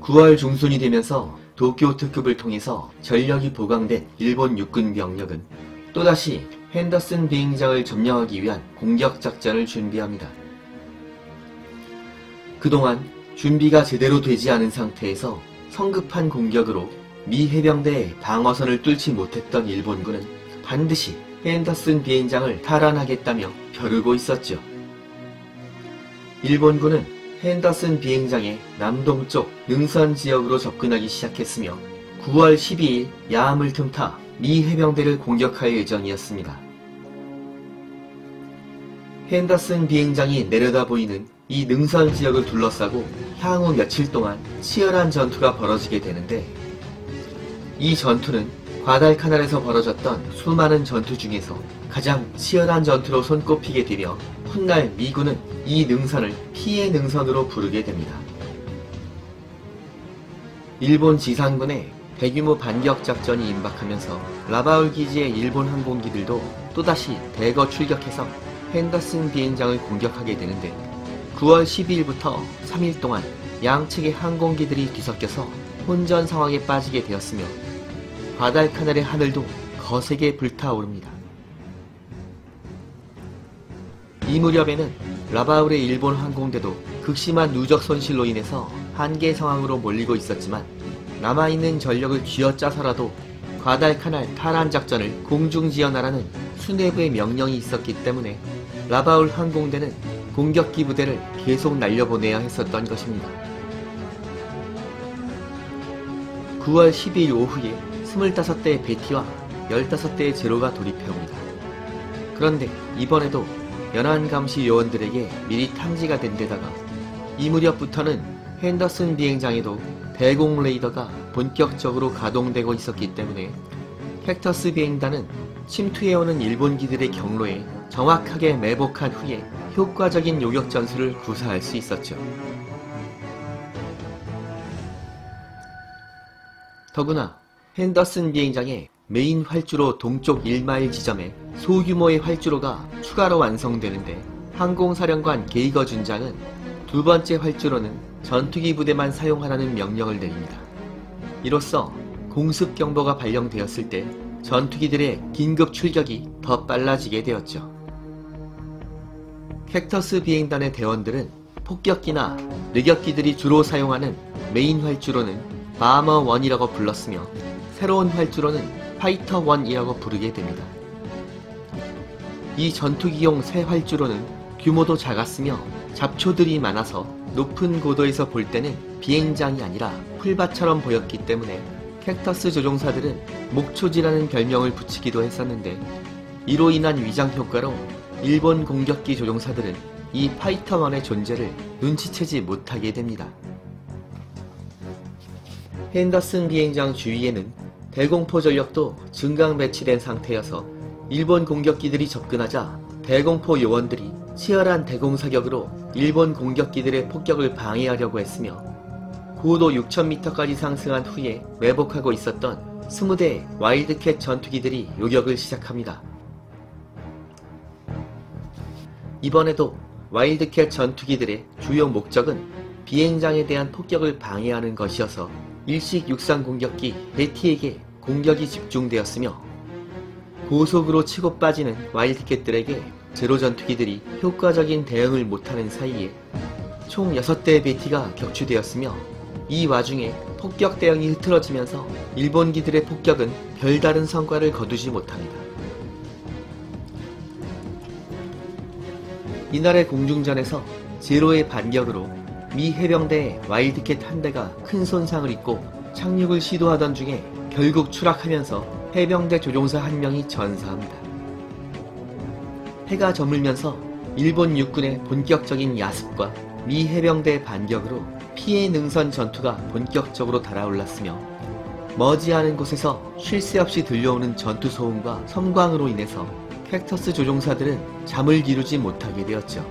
9월 중순이 되면서 도쿄 특급을 통해서 전력이 보강된 일본 육군 병력은 또다시 핸더슨 비행장을 점령하기 위한 공격 작전을 준비합니다. 그동안 준비가 제대로 되지 않은 상태에서 성급한 공격으로 미 해병대의 방어선을 뚫지 못했던 일본군은 반드시 핸더슨 비행장을 탈환하겠다며 벼르고 있었죠. 일본군은 핸더슨 비행장의 남동쪽 능선 지역으로 접근하기 시작했으며 9월 12일 야암을 틈타 미 해병대를 공격할 예정이었습니다. 핸더슨 비행장이 내려다 보이는 이 능선 지역을 둘러싸고 향후 며칠 동안 치열한 전투가 벌어지게 되는데, 이 전투는 과달카날에서 벌어졌던 수많은 전투 중에서 가장 치열한 전투로 손꼽히게 되며 훗날 미군은 이 능선을 피해 능선으로 부르게 됩니다. 일본 지상군의 대규모 반격 작전이 임박하면서 라바울 기지의 일본 항공기들도 또다시 대거 출격해서 핸더슨 비행장을 공격하게 되는데, 9월 12일부터 3일 동안 양측의 항공기들이 뒤섞여서 혼전 상황에 빠지게 되었으며 과달카날의 하늘도 거세게 불타오릅니다. 이 무렵에는 라바울의 일본 항공대도 극심한 누적 손실로 인해서 한계 상황으로 몰리고 있었지만 남아있는 전력을 쥐어짜서라도 과달카날 탈환 작전을 공중지원하라는 수뇌부의 명령이 있었기 때문에 라바울 항공대는 공격기 부대를 계속 날려보내야 했었던 것입니다. 9월 12일 오후에 25대의 베티와 15대의 제로가 돌입해옵니다. 그런데 이번에도 연안감시 요원들에게 미리 탐지가 된 데다가 이 무렵부터는 핸더슨 비행장에도 대공 레이더가 본격적으로 가동되고 있었기 때문에 캡터스 비행단은 침투해오는 일본기들의 경로에 정확하게 매복한 후에 효과적인 요격 전술을 구사할 수 있었죠. 더구나 핸더슨 비행장의 메인 활주로 동쪽 1마일 지점에 소규모의 활주로가 추가로 완성되는데, 항공사령관 게이거 준장은 두 번째 활주로는 전투기 부대만 사용하라는 명령을 내립니다. 이로써 공습 경보가 발령되었을 때 전투기들의 긴급 출격이 더 빨라지게 되었죠. 캡터스 비행단의 대원들은 폭격기나 르격기들이 주로 사용하는 메인 활주로는 바머 1이라고 불렀으며 새로운 활주로는 파이터 1이라고 부르게 됩니다. 이 전투기용 새 활주로는 규모도 작았으며 잡초들이 많아서 높은 고도에서 볼 때는 비행장이 아니라 풀밭처럼 보였기 때문에 캡터스 조종사들은 목초지라는 별명을 붙이기도 했었는데, 이로 인한 위장 효과로 일본 공격기 조종사들은 이 파이터 1의 존재를 눈치채지 못하게 됩니다. 핸더슨 비행장 주위에는 대공포 전력도 증강 배치된 상태여서 일본 공격기들이 접근하자 대공포 요원들이 치열한 대공사격으로 일본 공격기들의 폭격을 방해하려고 했으며, 고도 6000m까지 상승한 후에 매복하고 있었던 20대의 와일드캣 전투기들이 요격을 시작합니다. 이번에도 와일드캣 전투기들의 주요 목적은 비행장에 대한 폭격을 방해하는 것이어서 일식 육상 공격기 베티에게 공격이 집중되었으며, 고속으로 치고 빠지는 와일드캣들에게 제로 전투기들이 효과적인 대응을 못하는 사이에 총 6대의 베티가 격추되었으며, 이 와중에 폭격 대응이 흐트러지면서 일본기들의 폭격은 별다른 성과를 거두지 못합니다. 이날의 공중전에서 제로의 반격으로 미 해병대의 와일드캣 한 대가 큰 손상을 입고 착륙을 시도하던 중에 결국 추락하면서 해병대 조종사 한 명이 전사합니다. 해가 저물면서 일본 육군의 본격적인 야습과 미 해병대의 반격으로 피해 능선 전투가 본격적으로 달아올랐으며, 머지않은 곳에서 쉴 새 없이 들려오는 전투 소음과 섬광으로 인해서 캡터스 조종사들은 잠을 이루지 못하게 되었죠.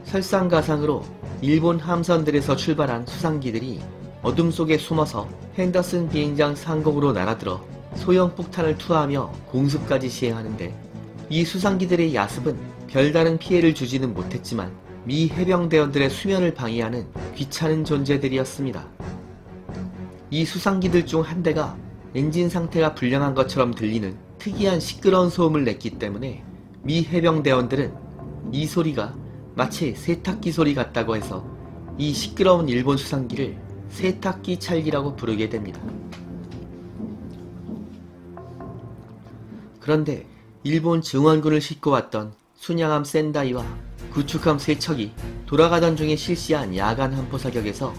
설상가상으로 일본 함선들에서 출발한 수상기들이 어둠 속에 숨어서 핸더슨 비행장 상공으로 날아들어 소형 폭탄을 투하하며 공습까지 시행하는데, 이 수상기들의 야습은 별다른 피해를 주지는 못했지만 미 해병대원들의 수면을 방해하는 귀찮은 존재들이었습니다. 이 수상기들 중 한 대가 엔진 상태가 불량한 것처럼 들리는 특이한 시끄러운 소음을 냈기 때문에 미 해병대원들은 이 소리가 마치 세탁기 소리 같다고 해서 이 시끄러운 일본 수상기를 세탁기 찰기라고 부르게 됩니다. 그런데 일본 증원군을 싣고 왔던 순양함 센다이와 구축함 세척이 돌아가던 중에 실시한 야간 함포 사격에서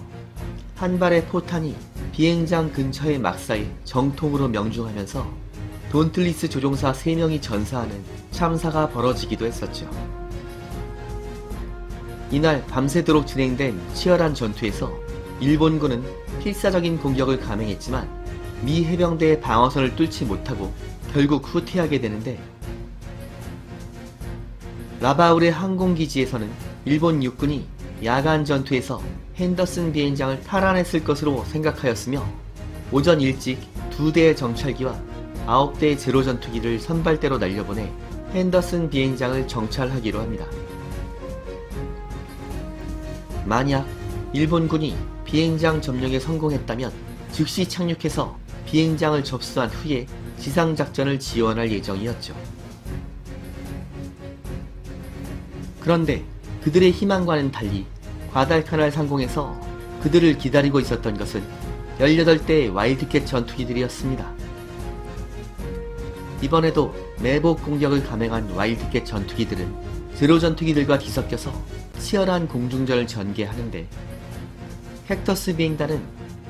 한 발의 포탄이 비행장 근처의 막사에 정통으로 명중하면서 돈틀리스 조종사 3명이 전사하는 참사가 벌어지기도 했었죠. 이날 밤새도록 진행된 치열한 전투에서 일본군은 필사적인 공격을 감행했지만 미 해병대의 방어선을 뚫지 못하고 결국 후퇴하게 되는데, 라바울의 항공기지에서는 일본 육군이 야간 전투에서 핸더슨 비행장을 탈환했을 것으로 생각하였으며 오전 일찍 2대의 정찰기와 9대의 제로 전투기를 선발대로 날려보내 핸더슨 비행장을 정찰하기로 합니다. 만약 일본군이 비행장 점령에 성공했다면 즉시 착륙해서 비행장을 접수한 후에 지상작전을 지원할 예정이었죠. 그런데 그들의 희망과는 달리 과달카날 상공에서 그들을 기다리고 있었던 것은 18대의 와일드캣 전투기들이었습니다. 이번에도 매복 공격을 감행한 와일드캣 전투기들은 제로 전투기들과 뒤섞여서 치열한 공중전을 전개하는데, 캡터스 비행단은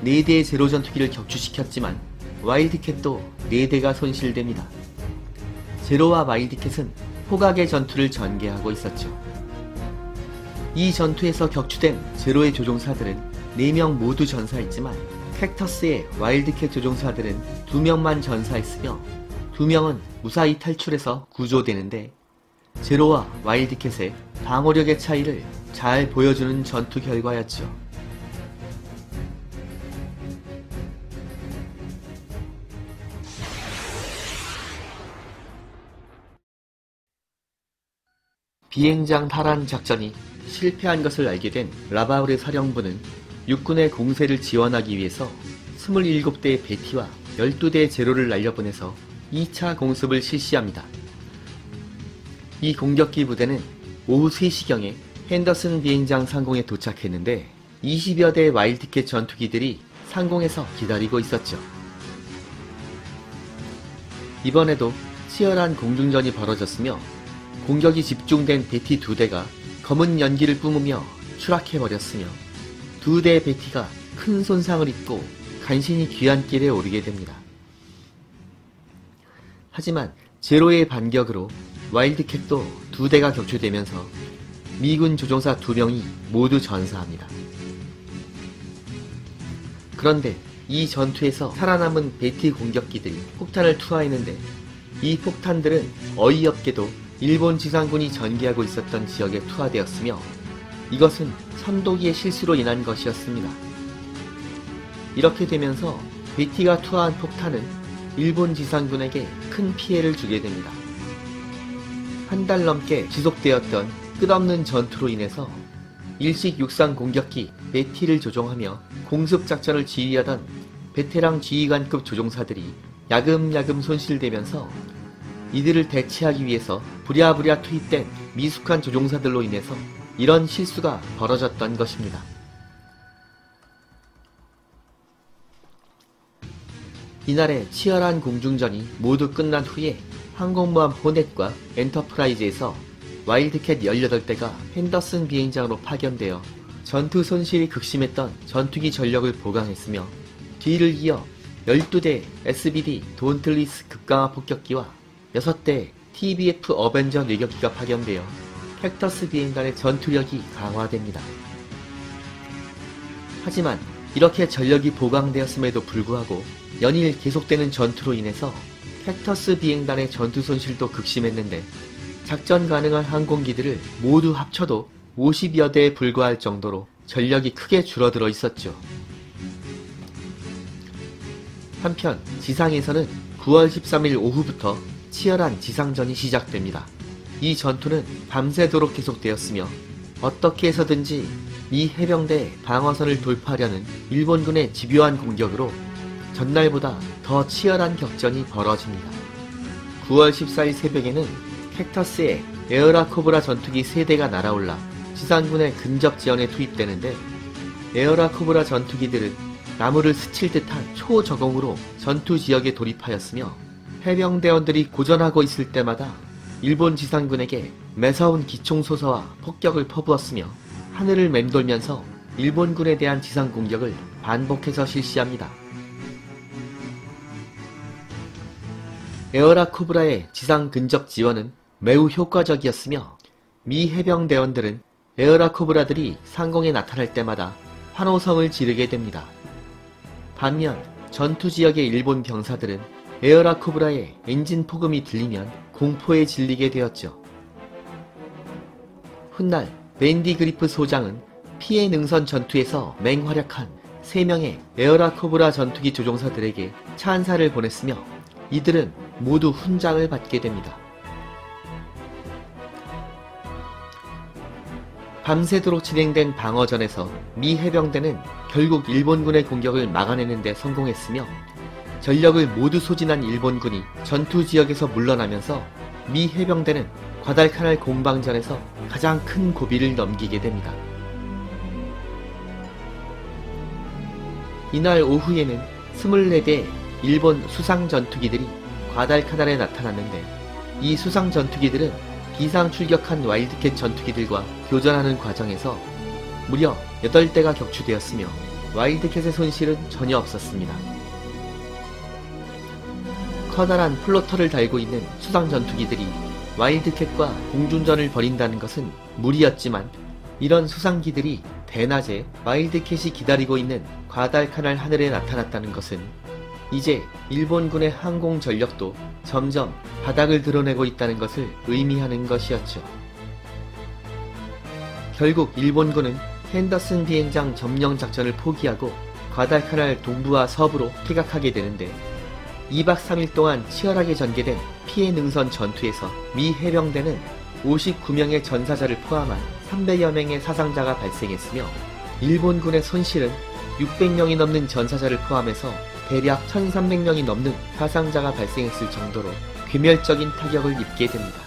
4대의 제로 전투기를 격추시켰지만 와일드캣도 4대가 손실됩니다. 제로와 와일드캣은 호각의 전투를 전개하고 있었죠. 이 전투에서 격추된 제로의 조종사들은 4명 모두 전사했지만 캡터스의 와일드캣 조종사들은 2명만 전사했으며 2명은 무사히 탈출해서 구조되는데, 제로와 와일드캣의 방어력의 차이를 잘 보여주는 전투 결과였죠. 비행장 탈환 작전이 실패한 것을 알게 된 라바울의 사령부는 육군의 공세를 지원하기 위해서 27대의 베티와 12대의 제로를 날려보내서 2차 공습을 실시합니다. 이 공격기 부대는 오후 3시경에 핸더슨 비행장 상공에 도착했는데 20여 대의 와일드캣 전투기들이 상공에서 기다리고 있었죠. 이번에도 치열한 공중전이 벌어졌으며 공격이 집중된 베티 2대가 검은 연기를 뿜으며 추락해버렸으며 2대의 베티가 큰 손상을 입고 간신히 귀환길에 오르게 됩니다. 하지만 제로의 반격으로 와일드캣도 2대가 격추되면서 미군 조종사 2명이 모두 전사합니다. 그런데 이 전투에서 살아남은 베티 공격기들이 폭탄을 투하했는데, 이 폭탄들은 어이없게도 일본 지상군이 전개하고 있었던 지역에 투하되었으며 이것은 선도기의 실수로 인한 것이었습니다. 이렇게 되면서 베티가 투하한 폭탄은 일본 지상군에게 큰 피해를 주게 됩니다. 한 달 넘게 지속되었던 끝없는 전투로 인해서 일식 육상 공격기 베티를 조종하며 공습작전을 지휘하던 베테랑 지휘관급 조종사들이 야금야금 손실되면서 이들을 대체하기 위해서 부랴부랴 투입된 미숙한 조종사들로 인해서 이런 실수가 벌어졌던 것입니다. 이날의 치열한 공중전이 모두 끝난 후에 항공모함 호넷과 엔터프라이즈에서 와일드캣 18대가 핸더슨 비행장으로 파견되어 전투 손실이 극심했던 전투기 전력을 보강했으며, 뒤를 이어 12대 SBD 돈틀리스 급강화 폭격기와 6대 TBF 어벤져 뇌격기가 파견되어 캡터스 비행단의 전투력이 강화됩니다. 하지만 이렇게 전력이 보강되었음에도 불구하고 연일 계속되는 전투로 인해서 캡터스 비행단의 전투 손실도 극심했는데, 작전 가능한 항공기들을 모두 합쳐도 50여 대에 불과할 정도로 전력이 크게 줄어들어 있었죠. 한편 지상에서는 9월 13일 오후부터 치열한 지상전이 시작됩니다. 이 전투는 밤새도록 계속되었으며 어떻게 해서든지 미 해병대 방어선을 돌파하려는 일본군의 집요한 공격으로 전날보다 더 치열한 격전이 벌어집니다. 9월 14일 새벽에는 캡터스의 에어라 코브라 전투기 3대가 날아올라 지상군의 근접 지원에 투입되는데, 에어라 코브라 전투기들은 나무를 스칠 듯한 초저공으로 전투 지역에 돌입하였으며, 해병대원들이 고전하고 있을 때마다 일본 지상군에게 매서운 기총소사와 폭격을 퍼부었으며, 하늘을 맴돌면서 일본군에 대한 지상 공격을 반복해서 실시합니다. 에어라 코브라의 지상 근접 지원은 매우 효과적이었으며, 미 해병대원들은 에어라 코브라들이 상공에 나타날 때마다 환호성을 지르게 됩니다. 반면 전투 지역의 일본 병사들은 에어라 코브라의 엔진 폭음이 들리면 공포에 질리게 되었죠. 훗날 밴디 그리프 소장은 피해 능선 전투에서 맹활약한 3명의 에어라 코브라 전투기 조종사들에게 찬사를 보냈으며, 이들은 모두 훈장을 받게 됩니다. 밤새도록 진행된 방어전에서 미 해병대는 결국 일본군의 공격을 막아내는 데 성공했으며, 전력을 모두 소진한 일본군이 전투 지역에서 물러나면서 미 해병대는 과달카날 공방전에서 가장 큰 고비를 넘기게 됩니다. 이날 오후에는 24대 일본 수상 전투기들이 과달카날에 나타났는데, 이 수상 전투기들은 비상 출격한 와일드캣 전투기들과 교전하는 과정에서 무려 8대가 격추되었으며, 와일드캣의 손실은 전혀 없었습니다. 커다란 플로터를 달고 있는 수상 전투기들이 와일드캣과 공중전을 벌인다는 것은 무리였지만, 이런 수상기들이 대낮에 와일드캣이 기다리고 있는 과달카날 하늘에 나타났다는 것은 이제 일본군의 항공 전력도 점점 바닥을 드러내고 있다는 것을 의미하는 것이었죠. 결국 일본군은 핸더슨 비행장 점령 작전을 포기하고 과달카날 동부와 서부로 퇴각하게 되는데, 2박 3일 동안 치열하게 전개된 피해 능선 전투에서 미 해병대는 59명의 전사자를 포함한 300여 명의 사상자가 발생했으며, 일본군의 손실은 600명이 넘는 전사자를 포함해서 대략 1300명이 넘는 사상자가 발생했을 정도로 괴멸적인 타격을 입게 됩니다.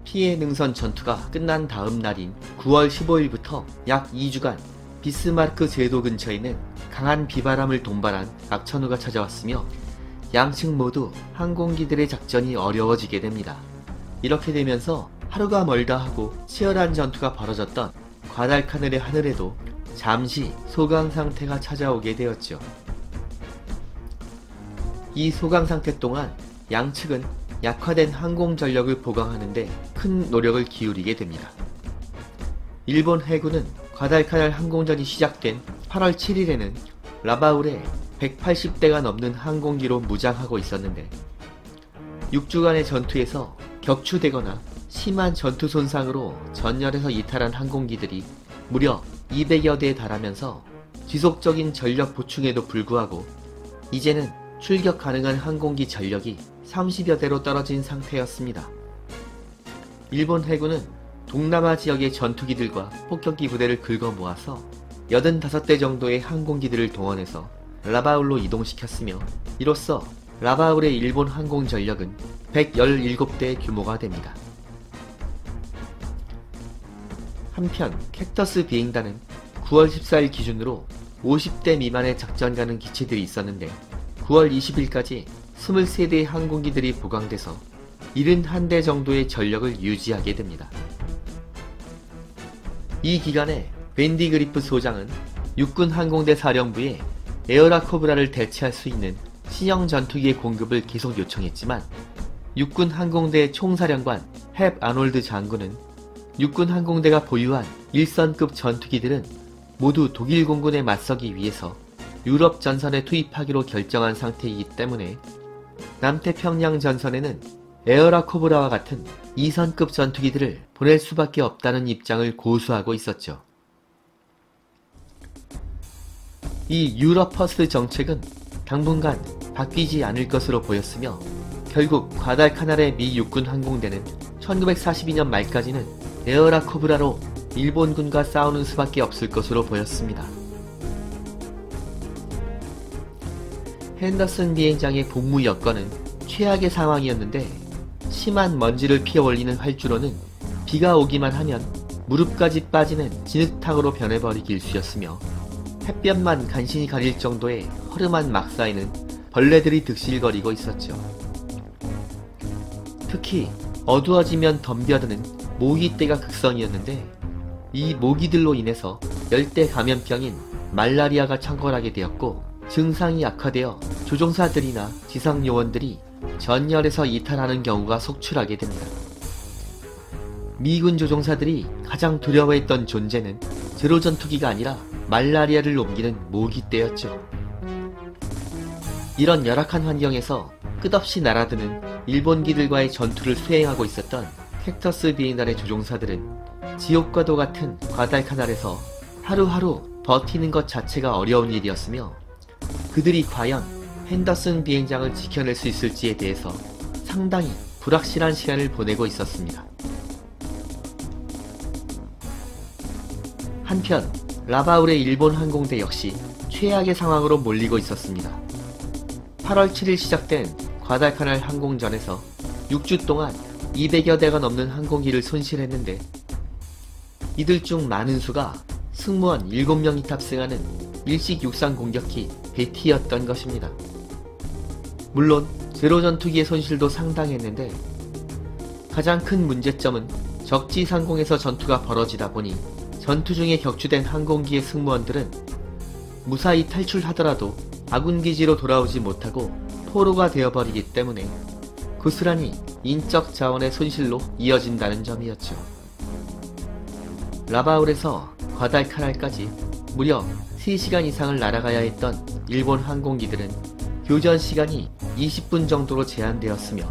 피해 능선 전투가 끝난 다음 날인 9월 15일부터 약 2주간 비스마르크 제도 근처에는 강한 비바람을 동반한 악천후가 찾아왔으며, 양측 모두 항공기들의 작전이 어려워지게 됩니다. 이렇게 되면서 하루가 멀다 하고 치열한 전투가 벌어졌던 과달카날의 하늘에도 잠시 소강 상태가 찾아오게 되었죠. 이 소강 상태 동안 양측은 약화된 항공 전력을 보강하는데 큰 노력을 기울이게 됩니다. 일본 해군은 과달카날 항공전이 시작된 8월 7일에는 라바울에 180대가 넘는 항공기로 무장하고 있었는데, 6주간의 전투에서 격추되거나 심한 전투 손상으로 전열에서 이탈한 항공기들이 무려 200여 대에 달하면서 지속적인 전력 보충에도 불구하고 이제는 출격 가능한 항공기 전력이 30여 대로 떨어진 상태였습니다. 일본 해군은 동남아 지역의 전투기들과 폭격기 부대를 긁어 모아서 85대 정도의 항공기들을 동원해서 라바울로 이동시켰으며, 이로써 라바울의 일본 항공 전력은 117대의 규모가 됩니다. 한편 캡터스 비행단은 9월 14일 기준으로 50대 미만의 작전 가능 기체들이 있었는데, 9월 20일까지 23대의 항공기들이 보강돼서 71대 정도의 전력을 유지하게 됩니다. 이 기간에 밴디 그리프 소장은 육군 항공대 사령부에 에어라 코브라를 대체할 수 있는 신형 전투기의 공급을 계속 요청했지만, 육군 항공대 총사령관 헵 아놀드 장군은 육군 항공대가 보유한 1선급 전투기들은 모두 독일 공군에 맞서기 위해서 유럽 전선에 투입하기로 결정한 상태이기 때문에 남태평양 전선에는 에어라 코브라와 같은 2선급 전투기들을 보낼 수밖에 없다는 입장을 고수하고 있었죠. 이 유럽 퍼스트 정책은 당분간 바뀌지 않을 것으로 보였으며 결국 과달카날의 미 육군 항공대는 1942년 말까지는 에어라 코브라로 일본군과 싸우는 수밖에 없을 것으로 보였습니다. 핸더슨 비행장의 복무 여건은 최악의 상황이었는데 심한 먼지를 피어올리는 활주로는 비가 오기만 하면 무릎까지 빠지는 진흙탕으로 변해버리기 일쑤였으며 햇볕만 간신히 가릴 정도의 허름한 막사에는 벌레들이 득실거리고 있었죠. 특히 어두워지면 덤벼드는 모기떼가 극성이었는데 이 모기들로 인해서 열대 감염병인 말라리아가 창궐하게 되었고 증상이 악화되어 조종사들이나 지상요원들이 전열에서 이탈하는 경우가 속출하게 됩니다. 미군 조종사들이 가장 두려워했던 존재는 제로 전투기가 아니라 말라리아를 옮기는 모기떼였죠. 이런 열악한 환경에서 끝없이 날아드는 일본기들과의 전투를 수행하고 있었던 캡터스 비행단의 조종사들은 지옥과도 같은 과달카날에서 하루하루 버티는 것 자체가 어려운 일이었으며 그들이 과연 핸더슨 비행장을 지켜낼 수 있을지에 대해서 상당히 불확실한 시간을 보내고 있었습니다. 한편 라바울의 일본 항공대 역시 최악의 상황으로 몰리고 있었습니다. 8월 7일 시작된 과달카날 항공전에서 6주 동안 200여 대가 넘는 항공기를 손실했는데 이들 중 많은 수가 승무원 7명이 탑승하는 일식 육상 공격기 베티였던 것입니다. 물론 제로 전투기의 손실도 상당했는데 가장 큰 문제점은 적지 상공에서 전투가 벌어지다 보니 전투 중에 격추된 항공기의 승무원들은 무사히 탈출하더라도 아군 기지로 돌아오지 못하고 포로가 되어버리기 때문에 고스란히 인적 자원의 손실로 이어진다는 점이었죠. 라바울에서 과달카날까지 무려 3시간 이상을 날아가야 했던 일본 항공기들은 교전 시간이 20분 정도로 제한되었으며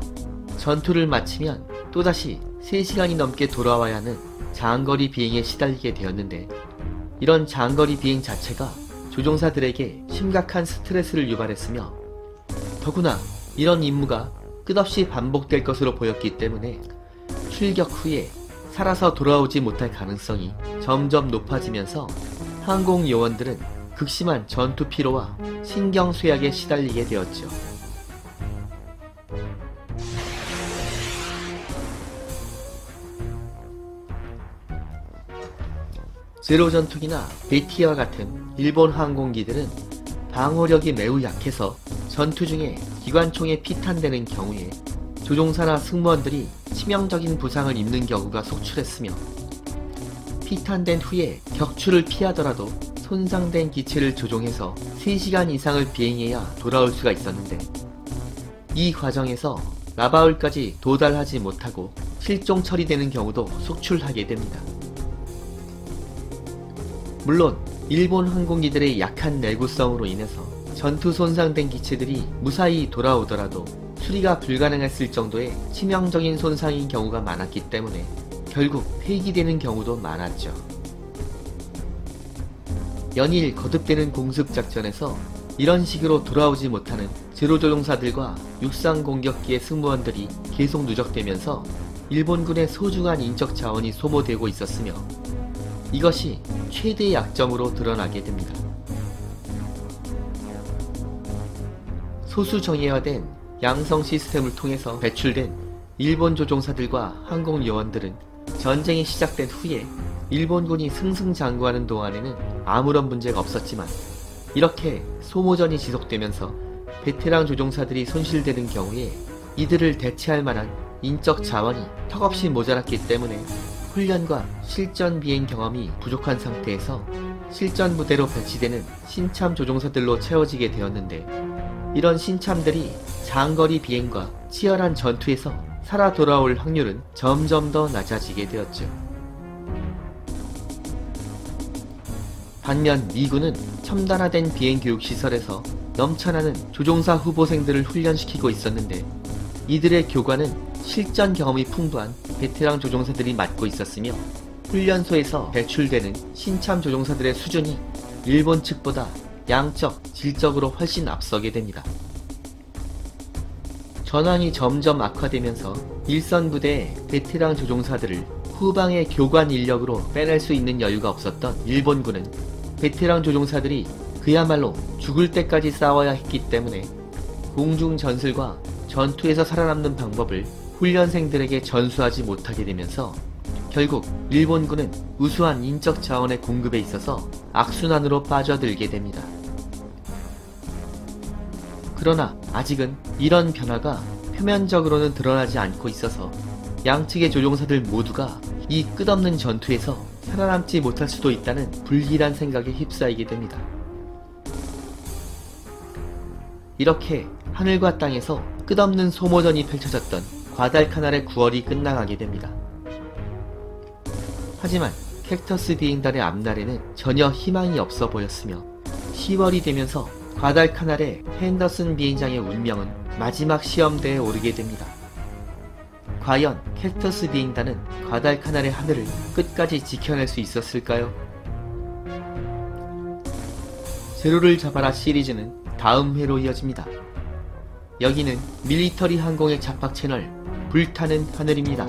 전투를 마치면 또다시 3시간이 넘게 돌아와야 하는 장거리 비행에 시달리게 되었는데 이런 장거리 비행 자체가 조종사들에게 심각한 스트레스를 유발했으며 더구나 이런 임무가 끝없이 반복될 것으로 보였기 때문에 출격 후에 살아서 돌아오지 못할 가능성이 점점 높아지면서 항공 요원들은 극심한 전투 피로와 신경 쇠약에 시달리게 되었죠. 제로 전투기나 베티와 같은 일본 항공기들은 방어력이 매우 약해서 전투 중에 기관총에 피탄되는 경우에 조종사나 승무원들이 치명적인 부상을 입는 경우가 속출했으며 피탄된 후에 격추를 피하더라도 손상된 기체를 조종해서 3시간 이상을 비행해야 돌아올 수가 있었는데 이 과정에서 라바울까지 도달하지 못하고 실종 처리되는 경우도 속출하게 됩니다. 물론 일본 항공기들의 약한 내구성으로 인해서 전투 손상된 기체들이 무사히 돌아오더라도 수리가 불가능했을 정도의 치명적인 손상인 경우가 많았기 때문에 결국 폐기되는 경우도 많았죠. 연일 거듭되는 공습작전에서 이런 식으로 돌아오지 못하는 제로 조종사들과 육상 공격기의 승무원들이 계속 누적되면서 일본군의 소중한 인적 자원이 소모되고 있었으며 이것이 최대의 약점으로 드러나게 됩니다. 소수 정예화된 양성 시스템을 통해서 배출된 일본 조종사들과 항공 요원들은 전쟁이 시작된 후에 일본군이 승승장구하는 동안에는 아무런 문제가 없었지만 이렇게 소모전이 지속되면서 베테랑 조종사들이 손실되는 경우에 이들을 대체할 만한 인적 자원이 턱없이 모자랐기 때문에 훈련과 실전 비행 경험이 부족한 상태에서 실전 부대로 배치되는 신참 조종사들로 채워지게 되었는데 이런 신참들이 장거리 비행과 치열한 전투에서 살아 돌아올 확률은 점점 더 낮아지게 되었죠. 반면 미군은 첨단화된 비행교육시설에서 넘쳐나는 조종사 후보생들을 훈련시키고 있었는데 이들의 교관은 실전 경험이 풍부한 베테랑 조종사들이 맡고 있었으며 훈련소에서 배출되는 신참 조종사들의 수준이 일본 측보다 양적, 질적으로 훨씬 앞서게 됩니다. 전황이 점점 악화되면서 일선 부대의 베테랑 조종사들을 후방의 교관 인력으로 빼낼 수 있는 여유가 없었던 일본군은 베테랑 조종사들이 그야말로 죽을 때까지 싸워야 했기 때문에 공중 전술과 전투에서 살아남는 방법을 훈련생들에게 전수하지 못하게 되면서 결국 일본군은 우수한 인적 자원의 공급에 있어서 악순환으로 빠져들게 됩니다. 그러나 아직은 이런 변화가 표면적으로는 드러나지 않고 있어서 양측의 조종사들 모두가 이 끝없는 전투에서 살아남지 못할 수도 있다는 불길한 생각에 휩싸이게 됩니다. 이렇게 하늘과 땅에서 끝없는 소모전이 펼쳐졌던 과달카날의 9월이 끝나가게 됩니다. 하지만 캡터스 비행단의 앞날에는 전혀 희망이 없어 보였으며 10월이 되면서 과달카날의 핸더슨 비행장의 운명은 마지막 시험대에 오르게 됩니다. 과연 캡터스 비행단은 과달카날의 하늘을 끝까지 지켜낼 수 있었을까요? 제로를 잡아라 시리즈는 다음 회로 이어집니다. 여기는 밀리터리 항공의 잡박 채널 불타는 하늘입니다.